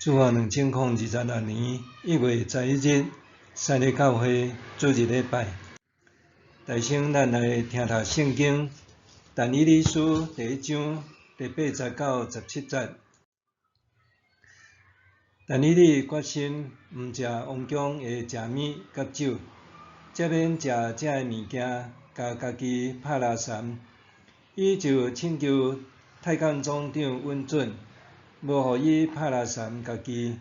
自我2026年1月11日，三日教会主日礼拜，大先咱来听读圣经但以理书第1章第8到17节。但以理决心毋食王宫的食物甲酒，则免食这的物件，甲家己拍拉衫。伊就请求太监总长允准，无互伊拍拉衫家己。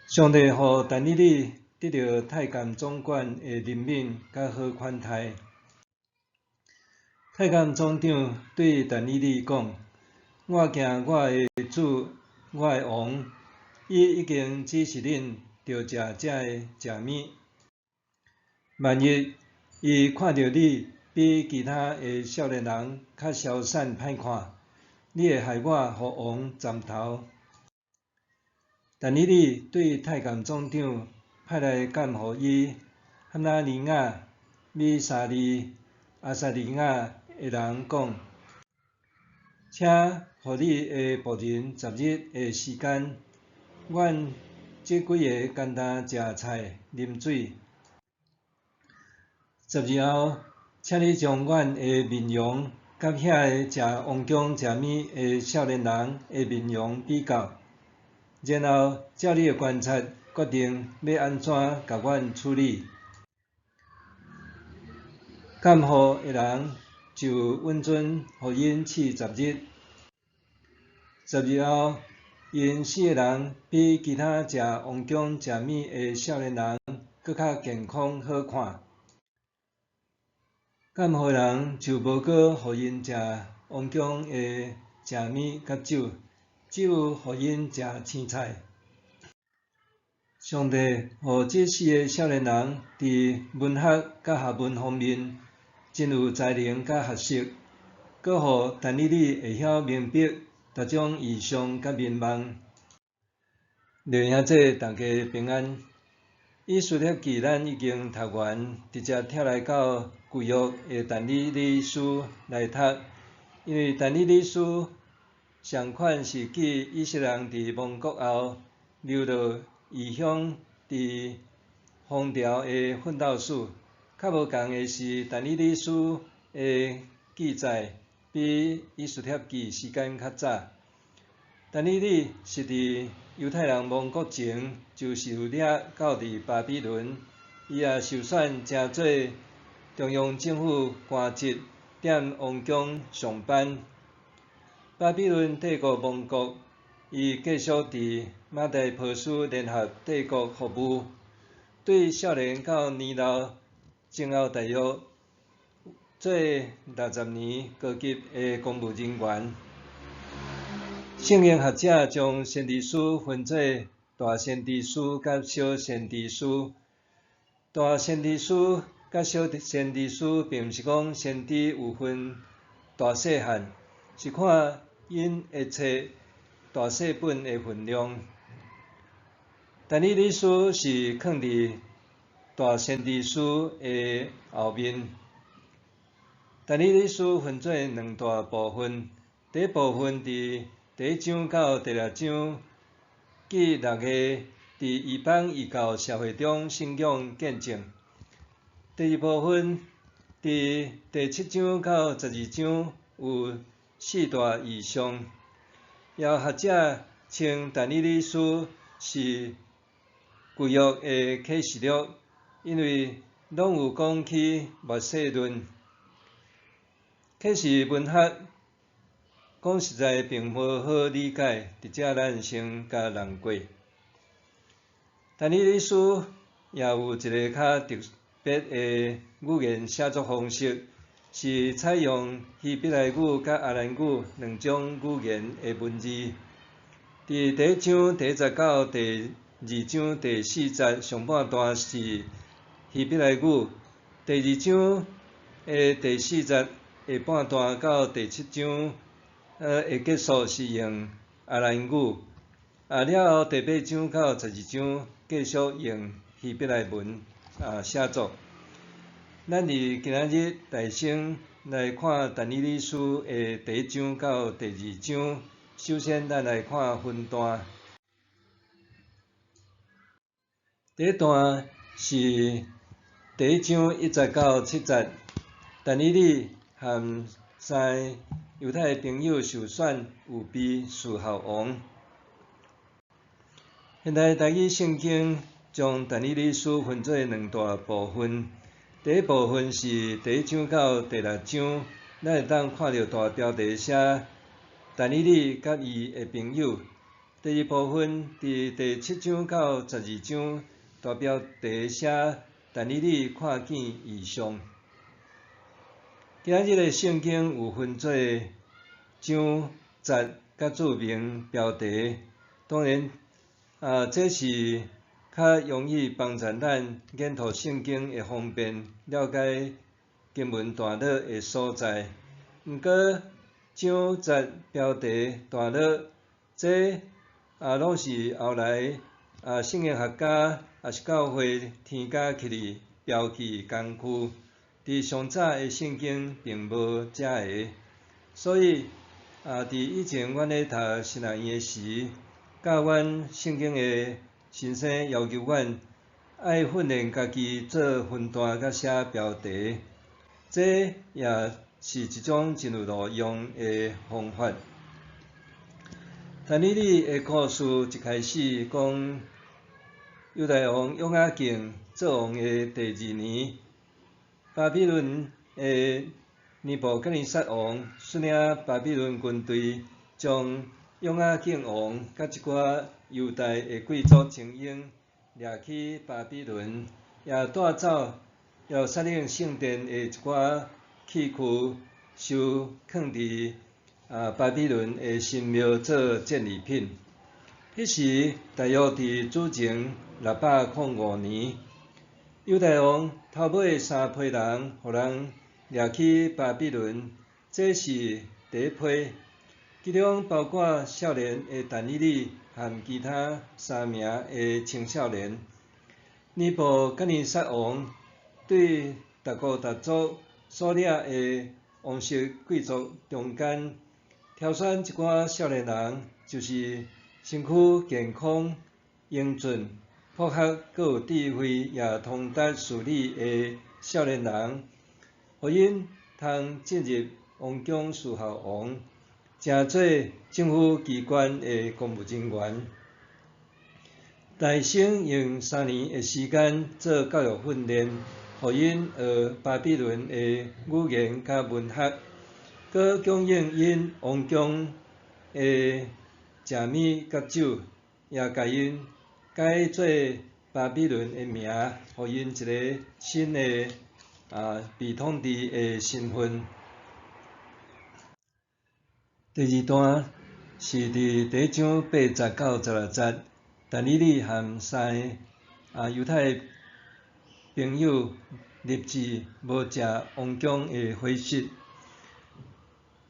上帝互但以理得到太监总管的任命甲好款待。太监总长对但以理讲：“我惊我的主，我的王，伊已经指示恁着食这的食物。万一伊看到你比其他的少年人较消散歹看，你会害我互王斩头。”但以理对太监总长派来监护伊哈拿尼亚、米沙利、阿撒利亚的人讲：“请互你的仆人10日的时间，阮这几个简单食菜、啉水。10日后，请你将阮的面容甲遐个食王宫食物的少年人的面容比较。然后，照你的观察，决定要安怎甲阮处理。”监护的人就允准互因试10日。10日后，因4个人比其他食王宫食物的少年人搁较健康好看。监护人就无搁互因食王宫的食物甲酒，只有互因食青菜。上帝互这4个少年人伫文学甲学问方面真有才能甲学识，搁互但以理会晓明白逐种异象甲面貌。弟兄姊大家平安。以斯帖记咱已经读完，直接跳来到旧约的但以理书来读，因为但以理书上款是记以色列人伫亡国后流落异乡伫荒潮的奋斗史。较无共的是，但以理书的记载比以斯帖记时间较早。但以理是伫犹太人亡国前就受掠到伫巴比伦，伊也受选成做中央政府官职，踮王宫上班。巴比伦帝国亡国，伊继续伫马代波斯联合帝国服务，对少年到年老，前后大约做60年高级的公务人员。圣经学者将先知书分做大先知书甲小先知书。大先知书甲小先知书并毋是讲先知有分大细汉，是看因会册大细本的分量。但以理书是放伫大先知书的后面。但以理书分做2大部分，第一部分伫第1章到第6章，记6个伫异邦异教社会中信仰见证。第二部分伫第7章到12章有4大异象。也有学者称但以理书是旧约的启示录，因为拢有讲起末世论。启示文学讲实在并无好理解，直接咱先甲人过。但以理书也有一个较特别的语言写作方式，是采用希伯来语甲阿兰语2种语言的文字。伫第1章第1节到第2章第4节上半段是希伯来语，第2章的第4节下半段到第7章的结束是用阿兰语，了后第8章到12章继续用希伯来文写作。咱伫今仔日大先来看但以理书的第1章到第2章，首先，咱来看分段。第一段是第1章1节到7节，但以理和3个犹太朋友受选有被属校王。现代台语圣经将但以理书分做2大部分。第一部分是第1章到第6章，咱会当看到大标题写但以理甲伊的朋友。第二部分伫第7章到12章，大标题写但以理看见异象。今日的圣经有分做章节甲注明标题，当然这是较容易帮助咱研读圣经会方便了解经文段落的所在。毋过章节标题段落这拢是后来圣经学家也是教会添加起嚟标记工具，伫上早的圣经并无这个，所以伫以前阮咧读神学院的时，教阮圣经的先生要求阮爱训练家己做分段甲写标题，这也是一种真有路用的方法。但以理的故事一开始讲，犹大王约雅敬做王的第2年，巴比伦的尼布甲尼撒王率领巴比伦军队，将约雅敬王甲一寡犹大的贵族精英掠去巴比伦，也带走耶路撒冷圣殿的一寡器具，收藏伫巴比伦的神庙做战利品。迄时大约伫主前605年，犹大王头尾3批人，互人掠去巴比伦，这是第一批，其中包括少年的但以理和其他3名的青少年。尼布甲尼撒王对各国各族所掠的王室贵族中间，挑选一寡少年人，就是身躯健康、英俊、博学、阁有智慧，也通达事理的少年人，互因通进入王宫侍候王，成做政府机关的公务人员。大省用3年的时间做教育训练，互因学巴比伦的语言甲文学，佮供应因王宫的食米甲酒，也甲因改做巴比伦的名，互因一个新的被统治的身份。第2段是伫第1章8节到16节，但以理和3个犹太朋友立志无食王宫的伙食。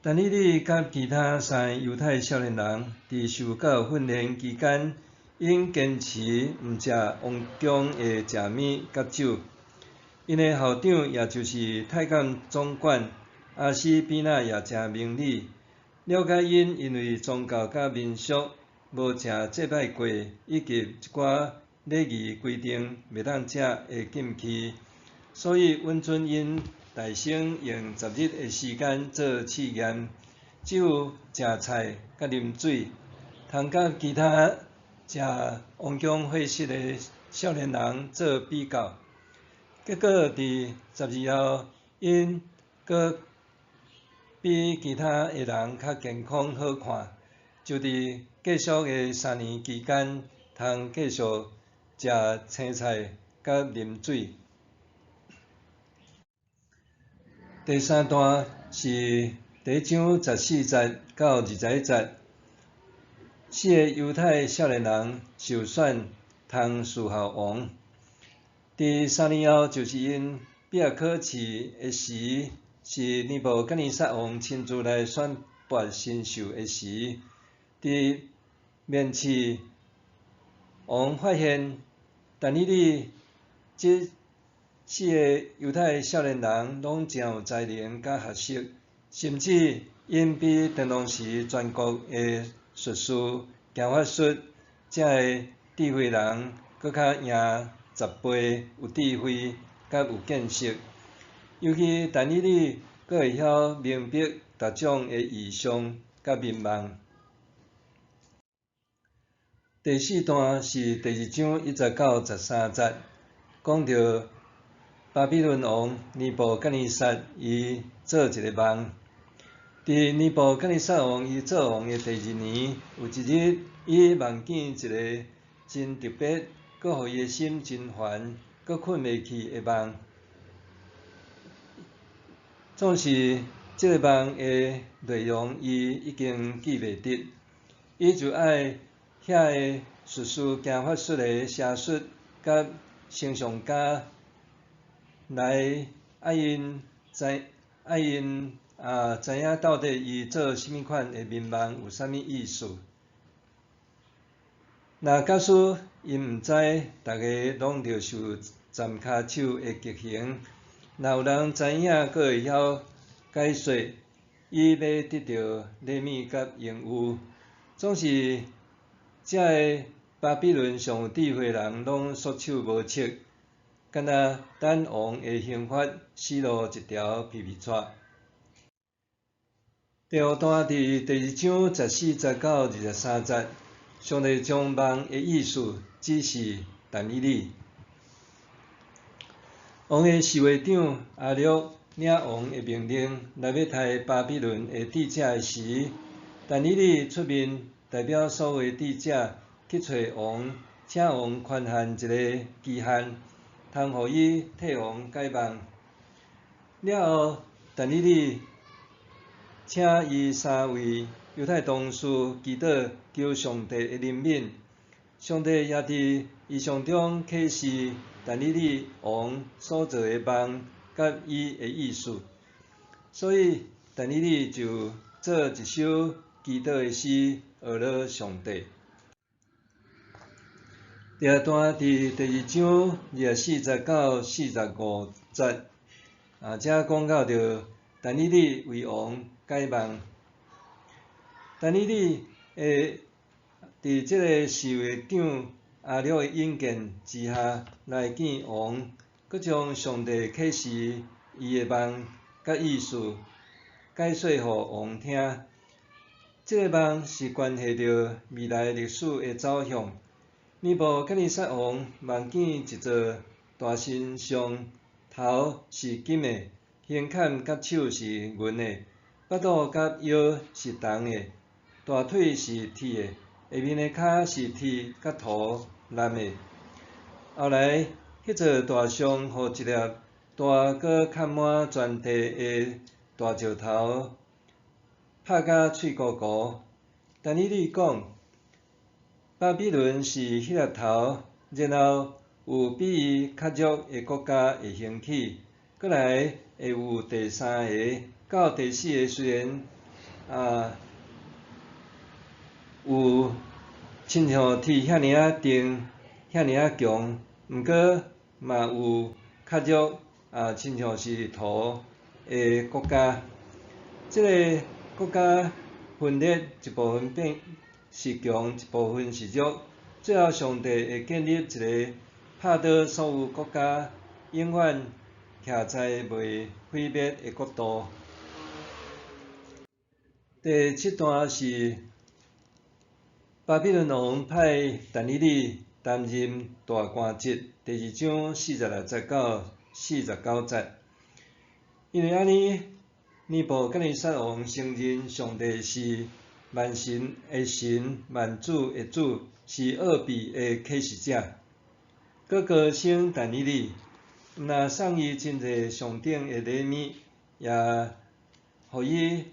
但以理甲其他3个犹太少年人伫受教育训练期间，因坚持毋食王宫的食米甲酒。因的校长，也就是太监总管阿西比那也真明理，了解因为宗教甲民俗无食祭拜过，以及一寡礼仪规定袂当食的禁忌，所以允准因大省用10日的时间做试验，只有食菜甲啉水，通甲其他食王宫伙食的少年人做比较。结果伫12后，因佫比其他的人较健康好看，就伫继续的3年期间，通继续食青菜甲啉水。第3段是第1章14节到21节，4个犹太少年人受选通侍候王。伫3年后，就是因毕业考试的时，是尼布甲尼撒王亲自来选拔新秀的时，伫面试，王发现但以理这4个犹太少年人拢真有才能甲学识，甚至因比传统时全国的术士、行法术，才会智慧人搁较赢10倍有智慧甲有见识。尤其但以理搁会晓明白逐种的异象甲面貌。第4段是第2章1到13节，讲到巴比伦王尼布甲尼撒伊做一个梦。伫尼布甲尼撒王伊做王的第2年，有一日，伊梦见一个真特别，搁互伊的心真烦，搁困袂去的梦。总是即个梦的内容，伊已经记袂得，伊就爱遐个术士、行法术的邪术甲星象家来爱因知影到底伊做甚物款的面梦有啥物意思。若假使伊毋知，逐个拢着受站骹手的极刑。若有人知影，阁会晓解说，伊要得到礼物甲荣誉。总是遮个巴比伦上有智慧人，拢束手无策，敢若等王的刑罚死路一条皮皮带。第5段伫第2章14节到23节，上帝将梦的意思指示但以理。王的侍卫长阿略领王的命令来要杀巴比伦的智者的时，但以理出面代表所有智者去找王，请王宽限一个期限，通互伊替王解梦。了后，但以理请伊3位犹太同事祈祷求上帝的怜悯，上帝也伫异象中启示但以理王所做的梦甲伊的意思，所以但以理就做一首祈祷的诗，学了上帝。第2段伫第2章24节到45节，遮讲到着但以理为王解梦。但以理伫即个侍卫长阿略的引荐之下来见王，佮将上帝启示伊的梦甲意思解说互王听。即个梦是关系着未来历史的走向。尼布甲尼撒王梦见一座大神像，头是金的，胸坎甲手是银的，腹肚甲腰是铜的，大腿是铁的，下面的骹是铁甲土蓝的。后来，迄座大像互一粒大搁嵌满全地的大石头拍甲脆糊糊。但以理讲，巴比伦是迄粒头，然后有比伊较弱的国家会兴起，搁来会有第3个，到第4个虽然有亲像铁遐尔啊重、遐尔啊强，毋过嘛有较弱亲像是土的国家。即个国家分裂，一部分变是强，一部分是弱。最后，上帝会建立一个拍倒所有国家，永远徛在袂毁灭的国度。第7段是巴比伦王派但以理担任大官职，第2章46节到49节。因为安尼，尼布甲尼撒王承认上帝是万神的神、万主的主，是奥秘的启示者。佮高升但以理，毋但送伊真侪上等的礼物，也互伊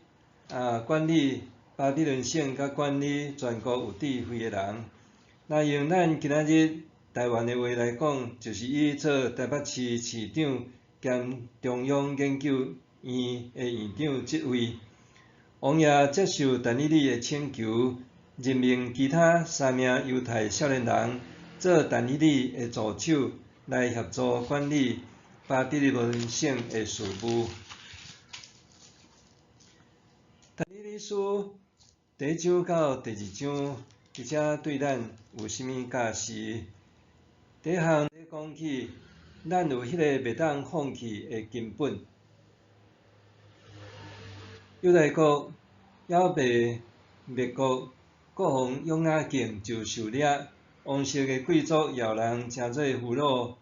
管理巴比伦省，甲管理全国有智慧的人。若用咱今仔日台湾的话来讲，就是伊做台北市市长兼中央研究院的院长职位。王也接受但以理的请求，任命其他3名犹太少年人做但以理的助手，来协助管理巴比伦省的事务。但以理书第1章到第2章，或者对咱有啥物启示？第一项咧讲起，咱有迄个袂当放弃的根本。犹太国要被灭国，国王约雅敬就受掠，王室的贵族也有人称做俘虏，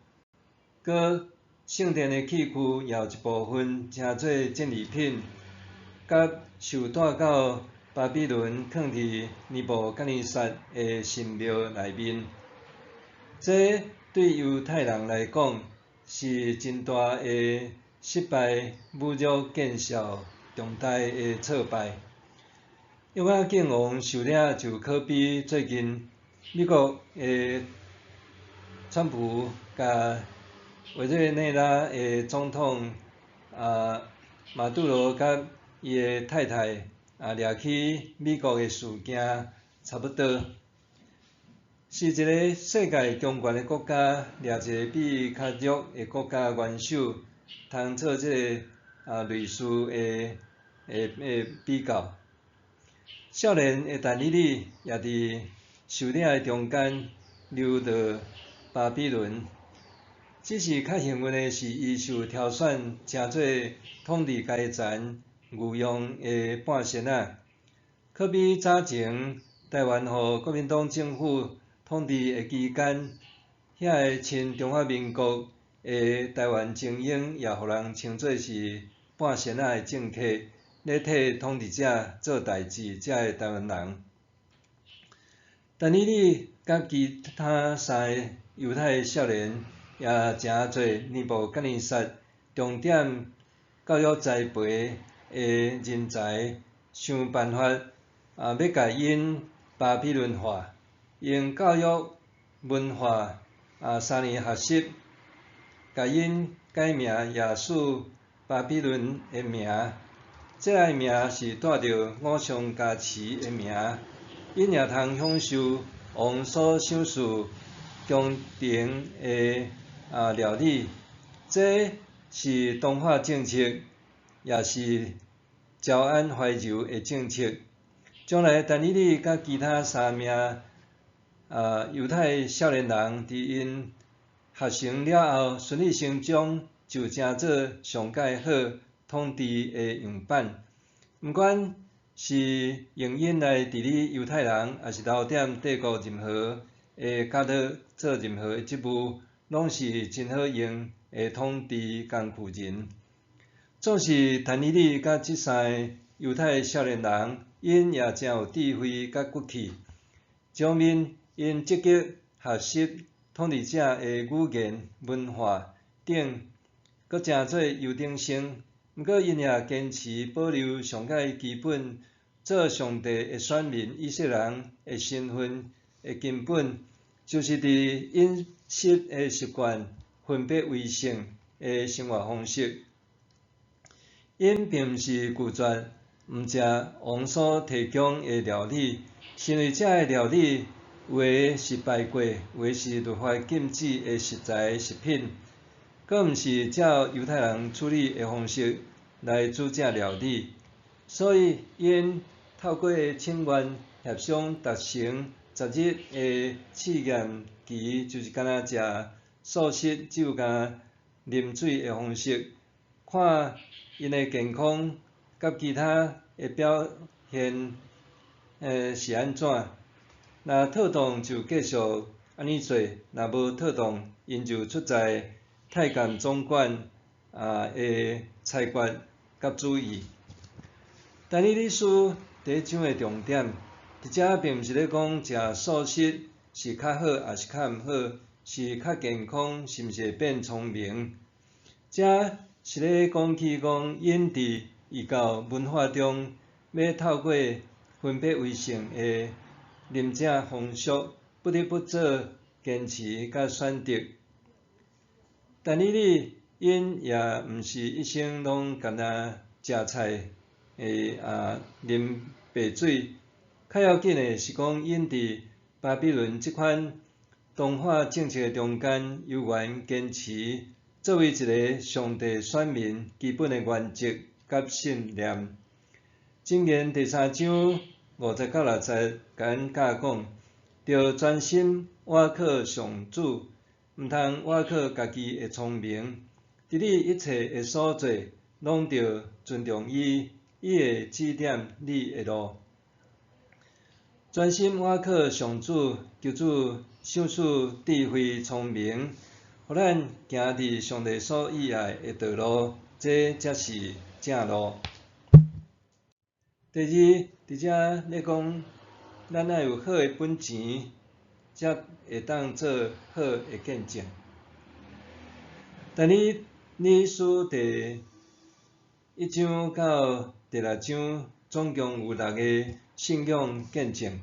佮圣殿的器具也有一部分称做战利品，甲受带到巴比伦囥伫尼布甲尼撒的神庙内面。这对犹太人来讲是真大的失败、侮辱、见笑、重大的挫败。约雅敬王受掠就可比最近美国的川普甲委内瑞拉的总统马杜罗甲伊的太太掠去美国的事件差不多。是一个世界强权的国家掠一个比较弱的国家元首，通做这个类似的比较。少年的但以理也伫受掠的中间流到巴比伦，只是较幸运的是，伊受挑选成做统治家前御用的半仙仔，可比早前台湾互国民党政府统治的期间，遐个亲中华民国的台湾精英也互人称作是半仙仔的政客，咧替统治者做代志，遮个台湾人。但以理甲其他3个犹太少年也诚侪尼布甲尼撒重点教育栽培的人才，想办法要甲因巴比伦化。用教育、文化3年学习，甲因改名耶稣巴比伦的名，这个名是带着五常加持的名，因也通享受王所赏赐宫廷的料理。这是同化政策，也是招安怀柔的政策。将来但以理甲其他3名犹太少年人伫因学成了后顺理成章就成做上界好统治的样板。毋管是用因来治理犹太人，还是留点帝国任何的家督做任何的职务，拢是真好用的统治工具人。总是但以理甲这3个犹太少年人，因也真有智慧甲骨气，上面因积极学习统治者的语言、文化等，阁诚做优等生。毋过因也坚持保留上界基本做上帝的选民以色列人的身份的根本，就是伫饮食的习惯、分别为圣的生活方式。因并毋是拒绝毋食王所提供的料理，是因为这个料理有的是拜过，有的是律法禁止的实在食品，佫毋是照犹太人处理的方式来煮这料理，所以因透过请愿协商达成10日的试验期，就是干那食素食，只有干啉水的方式，看因的健康甲其他的表现是安怎。若妥当就继续安尼做，若无妥当，因就出在太监总管的裁决甲主意。但以理书第1章的重点，伫遮并毋是咧讲食素食是较好，还是较毋好，是较健康，是毋是会变聪明。遮是咧讲起讲，因伫异教文化中，要透过分别为圣的啉食风俗，不得不做坚持甲选择。但以理因也毋是一生拢干那食菜啉白水，较要紧的是讲因伫巴比伦即款同化政策中间，犹原坚持作为一个上帝选民基本的原则甲信念。箴言第3章50到60，甲因教讲，着专心倚靠上主，毋通倚靠家己的聪明。伫你一切的所做，拢着尊重伊，伊会指点你的路。专心倚靠上主，求主赏赐智慧聪明，互咱行伫上帝所喜爱的道路，这才是正路。第二，伫遮咧讲，咱要有好的本钱，才会当做好的见证。但你书第1章到第6章，总共有6个信仰见证。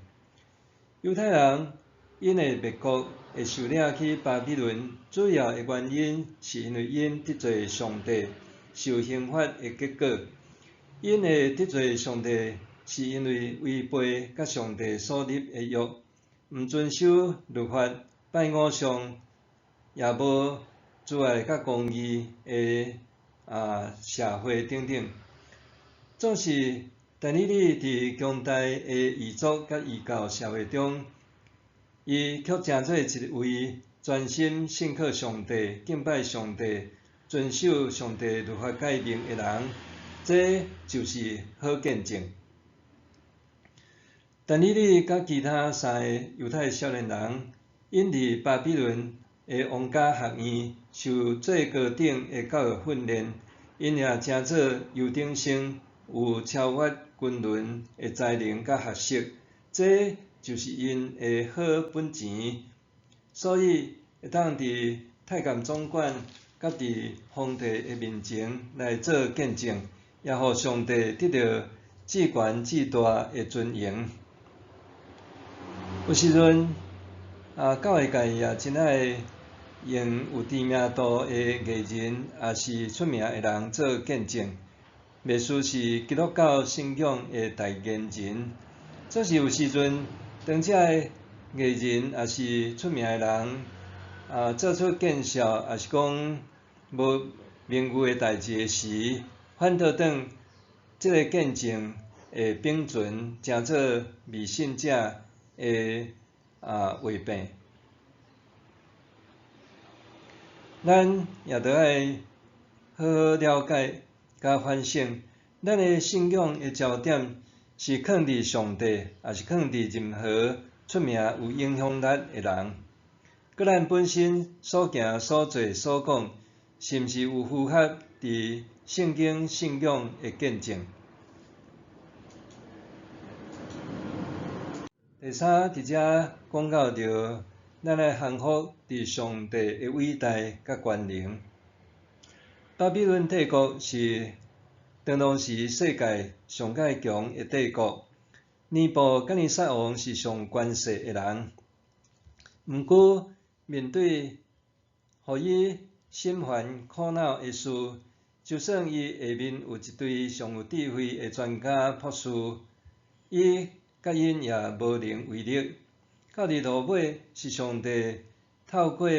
犹太人因的灭国会受领去巴比伦，主要的原因是因为因得罪上帝，受刑罚的结果。因会得罪上帝，是因为违背甲上帝所立的约，毋遵守律法，拜偶像，也无慈爱甲公义的社会等等。总是但以理伫强大的异族甲异教社会中，伊却成做一位专心信靠上帝、敬拜上帝、遵守上帝律法诫命的人。这就是好见证。但以理甲其他3个犹太少年人，因伫巴比伦的王家学院受最高等的教育训练，因也成做优等生，有超越均伦的才能甲学识。这就是因的好本钱，所以会当伫太监总管甲伫皇帝的面前来做见证。也互上帝得到至悬至大的尊荣。有时阵，教会界也真爱用有知名度的艺人，也是出名的人做见证，袂输是基督教信仰的大言人。则是有时阵，当这的艺人也是出名的人，做出见效，也是讲无名誉的代志的时，反倒当这个见证会秉存，成做未信者的话病。咱也着爱好好了解甲反省，咱的信仰的焦点是放伫上帝，还是放伫任何出名有影响力的人？佮咱本身所行所做所讲，是毋是有符合伫圣经信仰的见证？第三，伫遮讲到着，咱来降服伫上帝的伟大甲权能。巴比伦帝国是当当时世界上界强的帝国，尼布甲尼撒王是上权势的人。毋过，面对互伊心烦苦恼的事，就算伊下面有一堆上有智慧的专家博士，伊甲因也无能为力。到伫落尾，是上帝透过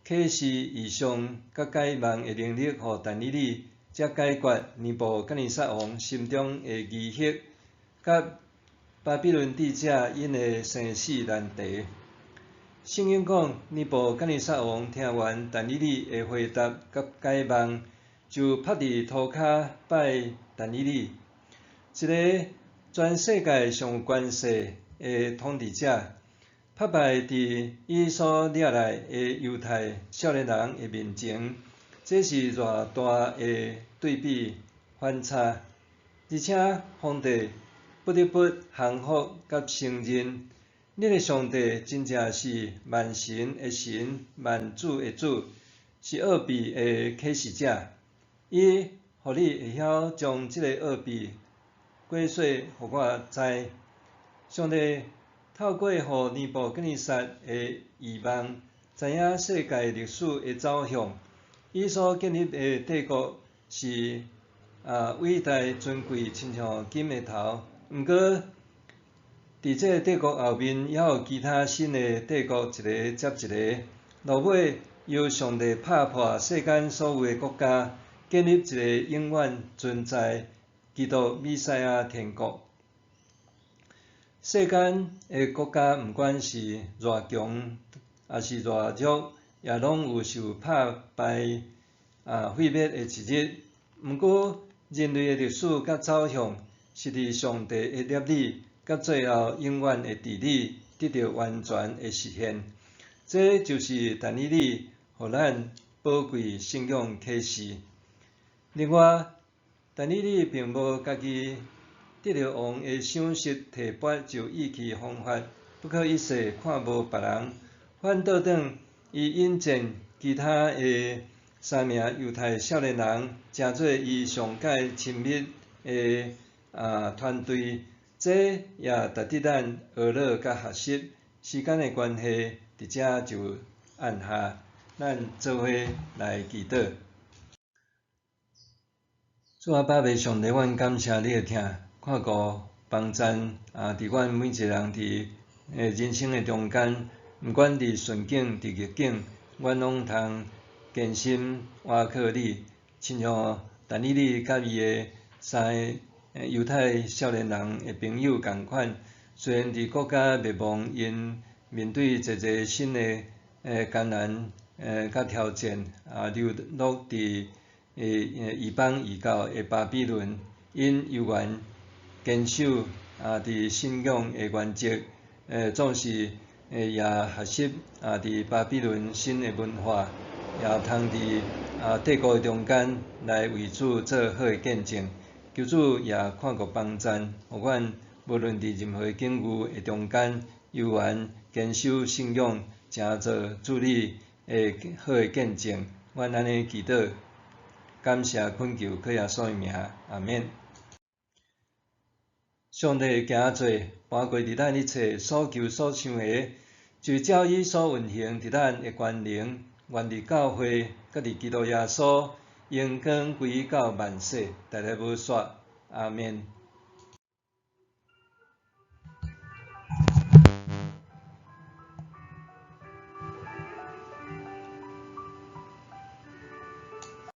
启示异象甲解梦的能力，互但以理才解决尼布甲尼撒王心中的疑惑，甲巴比伦智者因的生死难题。圣经讲，尼布甲尼撒王听完但以理的回答甲解梦，就趴伫涂骹拜但以理，一个全世界上有权势的统治者，拍败伫伊所掠来的犹太少年人的面前，这是偌大的对比反差。而且皇帝不得不降服甲承认，恁的上帝真正是万神的神，万主的主，是奥秘的启示者。伊互你会晓将即个奥秘解说互我知。上帝透过互尼布甲尼撒的异梦，知影世界历史的走向。伊所建立的帝国是伟大尊贵，亲像金的头。毋过，伫这帝国后面，还有其他新的帝国一个接一个，落尾由上帝拍破世间所有的国家，建立一个永远存在基督弥赛亚天国。世间的国家，毋管是偌强，也是偌弱，也拢有受拍败毁灭的一日。毋过，人类的历史甲走向，是伫上帝的业力，甲最后永远的治理，得到完全的实现。这就是但以理互咱宝贵信仰启示。另外，但以理并无家己得到王的赏识提拔，就意气风发，不可一世，看无别人，反倒转伊引荐其他的3名犹太少年人，成做伊上界亲密的团队。这也值得咱学习甲学习。时间的关系，伫遮就按下，咱做伙来祈祷。主啊，爸爸上帝，阮感谢你的听，看顾帮赞伫阮每一个人伫人生的中间，毋管伫顺境伫逆境，阮拢通坚心倚靠你，亲像但以理甲伊的3个犹太少年人的朋友共款。虽然伫国家灭亡，因面对侪侪新的艰难甲挑战，流落伫异邦异教的巴比伦，因犹原坚守伫信仰的原则，总是也学习伫巴比伦新的文化，也通伫帝国的中间来为主做好的见证。求主也看顾帮赞，互阮无论伫任何境遇的中间，犹原坚守信仰，成做主你的好的见证。阮安尼祈祷，感谢恳求，靠耶稣的名，阿免。上帝行做，搬过伫咱一切所求所想的，就照伊所运行伫咱的权能，愿伫教会，甲伫基督耶稣，荣光归到万世，代代无煞，阿免。